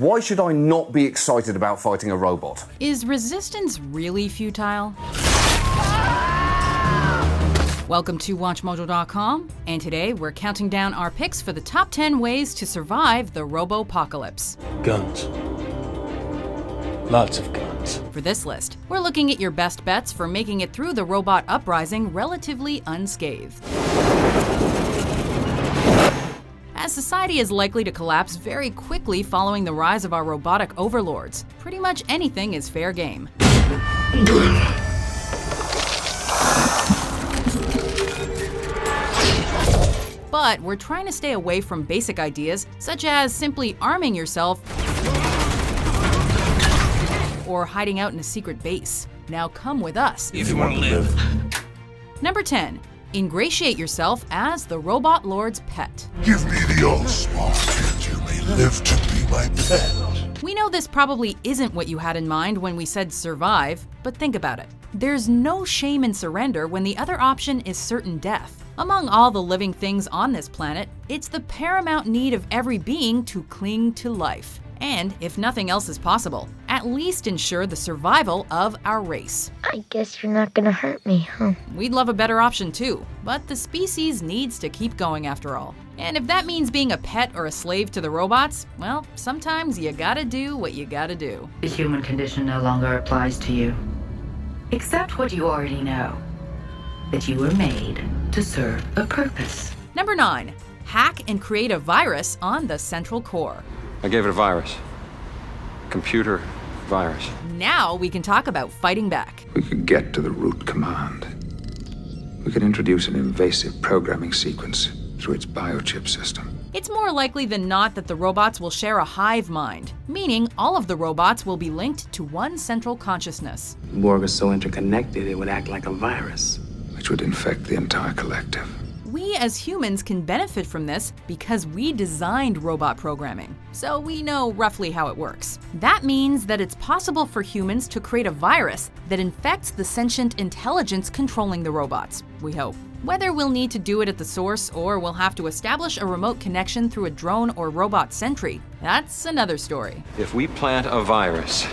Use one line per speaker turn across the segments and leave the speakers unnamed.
Why should I not be excited about fighting a robot?
Is resistance really futile? Welcome to WatchMojo.com, and today we're counting down our picks for the top 10 ways to survive the Robopocalypse.
Guns. Lots of guns.
For this list, we're looking at your best bets for making it through the robot uprising relatively unscathed. As society is likely to collapse very quickly following the rise of our robotic overlords, pretty much anything is fair game. But we're trying to stay away from basic ideas such as simply arming yourself or hiding out in a secret base. Now come with us.
If you want to live.
Number 10. Ingratiate yourself as the robot lord's pet.
Give me the Allspark and you may live to be my pet.
We know this probably isn't what you had in mind when we said survive, but think about it. There's no shame in surrender when the other option is certain death. Among all the living things on this planet, it's the paramount need of every being to cling to life. And if nothing else is possible, at least ensure the survival of our race.
I guess you're not gonna hurt me, huh?
We'd love a better option too, but the species needs to keep going after all. And if that means being a pet or a slave to the robots, well, sometimes you gotta do what you gotta do.
The human condition no longer applies to you. Accept what you already know, that you were made to serve a purpose.
Number 9. Hack and create a virus on the central core.
I gave it a virus. Computer virus.
Now we can talk about fighting back.
We could get to the root command. We could introduce an invasive programming sequence through its biochip system.
It's more likely than not that the robots will share a hive mind, meaning all of the robots will be linked to one central consciousness.
Borg is so interconnected it would act like a virus,
which would infect the entire collective.
We as humans can benefit from this because we designed robot programming, so we know roughly how it works. That means that it's possible for humans to create a virus that infects the sentient intelligence controlling the robots, we hope. Whether we'll need to do it at the source or we'll have to establish a remote connection through a drone or robot sentry, that's another story.
If we plant a virus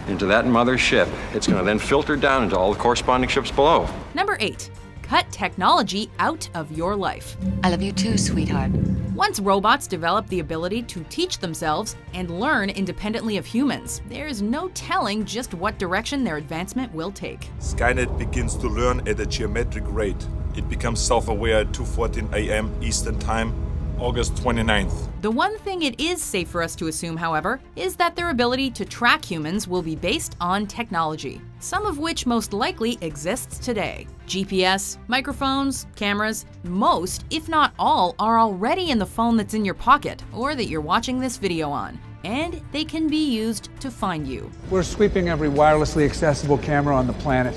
into that mother ship, it's going to then filter down into all the corresponding ships below.
Number 8. Cut technology out of your life.
I love you too, sweetheart.
Once robots develop the ability to teach themselves and learn independently of humans, there's no telling just what direction their advancement will take.
Skynet begins to learn at a geometric rate. It becomes self-aware at 2:14 a.m. Eastern Time, August 29th.
The one thing it is safe for us to assume, however, is that their ability to track humans will be based on technology, some of which most likely exists today. GPS, microphones, cameras, most, if not all, are already in the phone that's in your pocket or that you're watching this video on, and they can be used to find you.
We're sweeping every wirelessly accessible camera on the planet.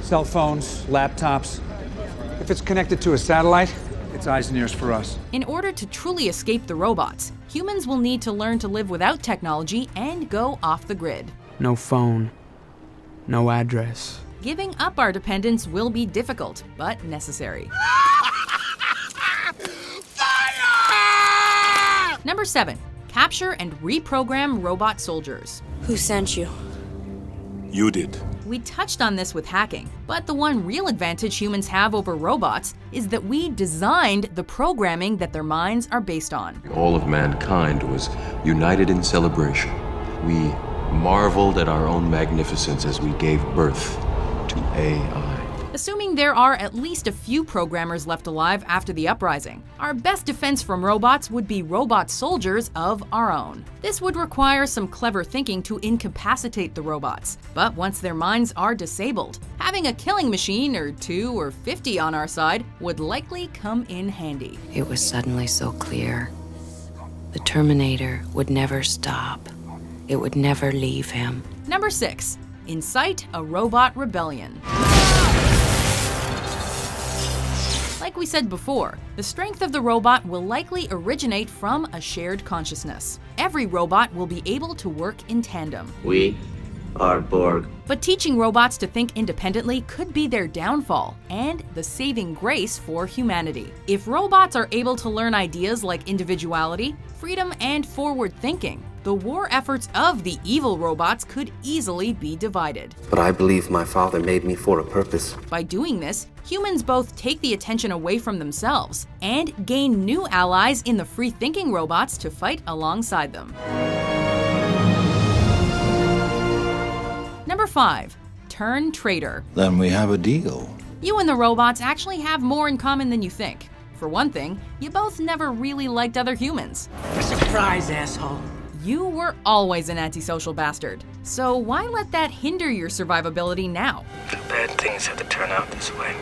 Cell phones, laptops. If it's connected to a satellite, it's eyes and ears for us.
In order to truly escape the robots, humans will need to learn to live without technology and go off the grid.
No phone, no address.
Giving up our dependence will be difficult, but necessary.
Fire!
Number 7. Capture and reprogram robot soldiers.
Who sent you?
You did.
We touched on this with hacking, but the one real advantage humans have over robots is that we designed the programming that their minds are based on.
All of mankind was united in celebration. We marveled at our own magnificence as we gave birth to AI.
Assuming there are at least a few programmers left alive after the uprising, our best defense from robots would be robot soldiers of our own. This would require some clever thinking to incapacitate the robots, but once their minds are disabled, having a killing machine or 2 or 50 on our side would likely come in handy.
It was suddenly so clear. The Terminator would never stop. It would never leave him.
Number 6. Incite a robot rebellion. Like we said before, the strength of the robot will likely originate from a shared consciousness. Every robot will be able to work in tandem.
We are Borg.
But teaching robots to think independently could be their downfall and the saving grace for humanity. If robots are able to learn ideas like individuality, freedom, and forward thinking, the war efforts of the evil robots could easily be divided.
But I believe my father made me for a purpose.
By doing this, humans both take the attention away from themselves and gain new allies in the free-thinking robots to fight alongside them. Number 5. Turn traitor.
Then we have a deal.
You and the robots actually have more in common than you think. For one thing, you both never really liked other humans.
Surprise, asshole.
You were always an antisocial bastard. So why let that hinder your survivability now?
The bad things have to turn out this way.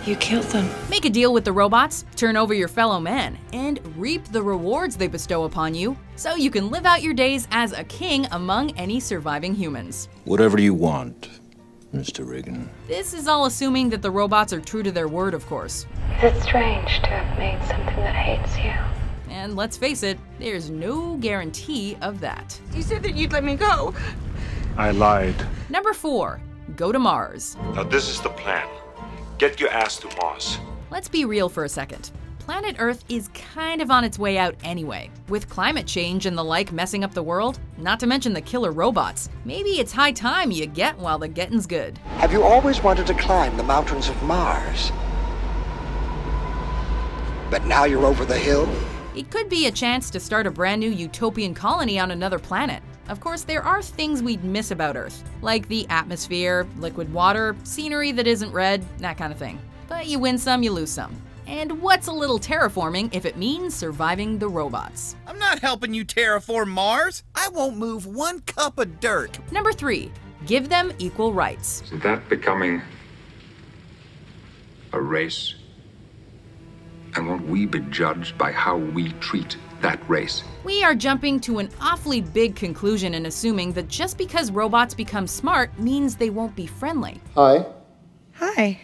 You killed them.
Make a deal with the robots, turn over your fellow man, and reap the rewards they bestow upon you, so you can live out your days as a king among any surviving humans.
Whatever you want, Mr. Riggin.
This is all assuming that the robots are true to their word, of course.
It's strange to have made something that hates you.
And let's face it, there's no guarantee of that.
You said that you'd let me go.
I lied.
Number 4. Go to Mars.
Now this is the plan. Get your ass to Mars.
Let's be real for a second. Planet Earth is kind of on its way out anyway. With climate change and the like messing up the world, not to mention the killer robots, maybe it's high time you get while the getting's good.
Have you always wanted to climb the mountains of Mars? But now you're over the hill?
It could be a chance to start a brand new utopian colony on another planet. Of course, there are things we'd miss about Earth, like the atmosphere, liquid water, scenery that isn't red, that kind of thing. But you win some, you lose some. And what's a little terraforming if it means surviving the robots?
I'm not helping you terraform Mars. I won't move one cup of dirt.
Number 3, give them equal rights.
Is that becoming a race? And won't we be judged by how we treat that race?
We are jumping to an awfully big conclusion in assuming that just because robots become smart means they won't be friendly.
Hi.
Hi.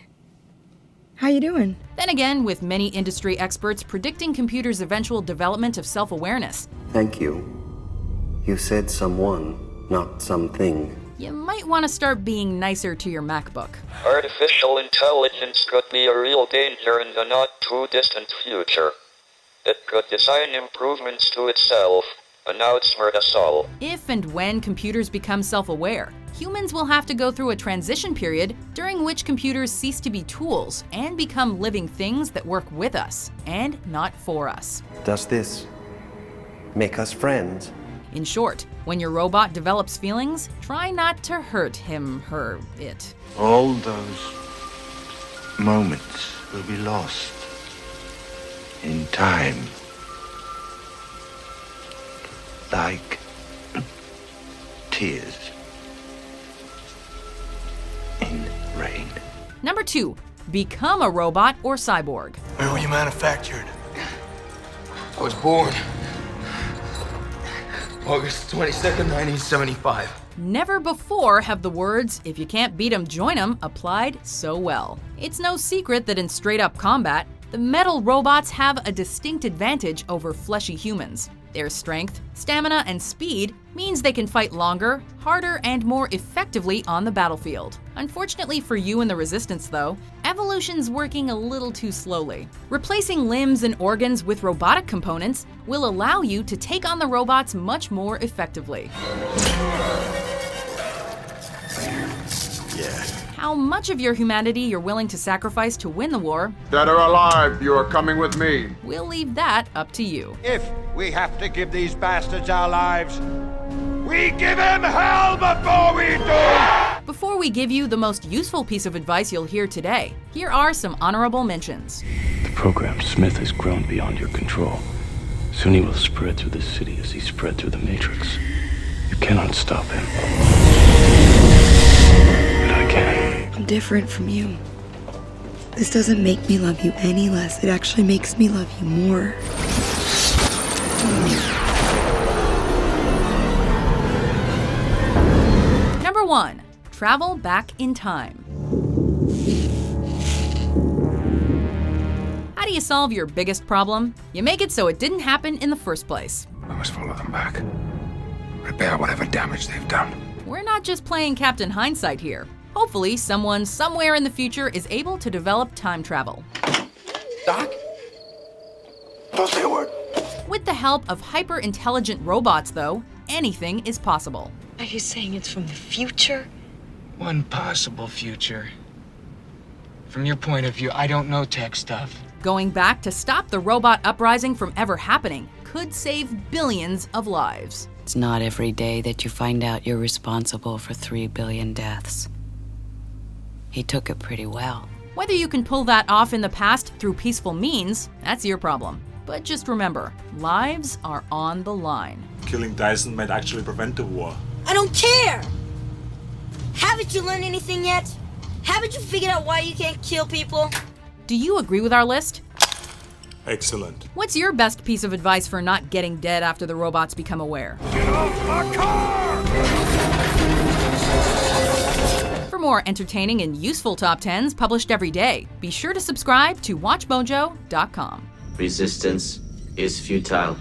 How you doing?
Then again, with many industry experts predicting computers' eventual development of self-awareness.
Thank you. You said someone, not something.
You might want to start being nicer to your MacBook.
Artificial intelligence could be a real danger in the not-too-distant future. It could design improvements to itself and outsmart us all.
If and when computers become self-aware, humans will have to go through a transition period during which computers cease to be tools and become living things that work with us and not for us.
Does this make us friends?
In short, when your robot develops feelings, try not to hurt him, her, it.
All those moments will be lost in time. Like tears in rain.
Number 2, become a robot or cyborg.
Where were you manufactured? I was born August 22nd, 1975.
Never before have the words, "if you can't beat 'em, join 'em," applied so well. It's no secret that in straight-up combat, the metal robots have a distinct advantage over fleshy humans. Their strength, stamina, and speed means they can fight longer, harder, and more effectively on the battlefield. Unfortunately for you and the Resistance, though, evolution's working a little too slowly. Replacing limbs and organs with robotic components will allow you to take on the robots much more effectively.
Yeah.
How much of your humanity you're willing to sacrifice to win the war,
Dead or alive, you are coming with me.
we'll leave that up to you.
If we have to give these bastards our lives, we give them hell before we do!
Before we give you the most useful piece of advice you'll hear today, here are some honorable mentions.
The program Smith has grown beyond your control. Soon he will spread through the city as he spread through the Matrix. You cannot stop him. But I can.
I'm different from you. This doesn't make me love you any less. It actually makes me love you more.
Number 1, travel back in time. How do you solve your biggest problem? You make it so it didn't happen in the first place.
I must follow them back. Repair whatever damage they've done.
We're not just playing Captain Hindsight here. Hopefully, someone somewhere in the future is able to develop time travel.
Doc? Don't say a word.
With the help of hyper-intelligent robots, though, anything is possible.
Are you saying it's from the future?
One possible future. From your point of view, I don't know tech stuff.
Going back to stop the robot uprising from ever happening could save billions of lives.
It's not every day that you find out you're responsible for 3 billion deaths. He took it pretty well.
Whether you can pull that off in the past through peaceful means, that's your problem. But just remember, lives are on the line.
Killing Dyson might actually prevent the war.
I don't care! Haven't you learned anything yet? Haven't you figured out why you can't kill people?
Do you agree with our list?
Excellent.
What's your best piece of advice for not getting dead after the robots become aware?
Get off my car!
For more entertaining and useful top 10s published every day, be sure to subscribe to WatchMojo.com.
Resistance is futile.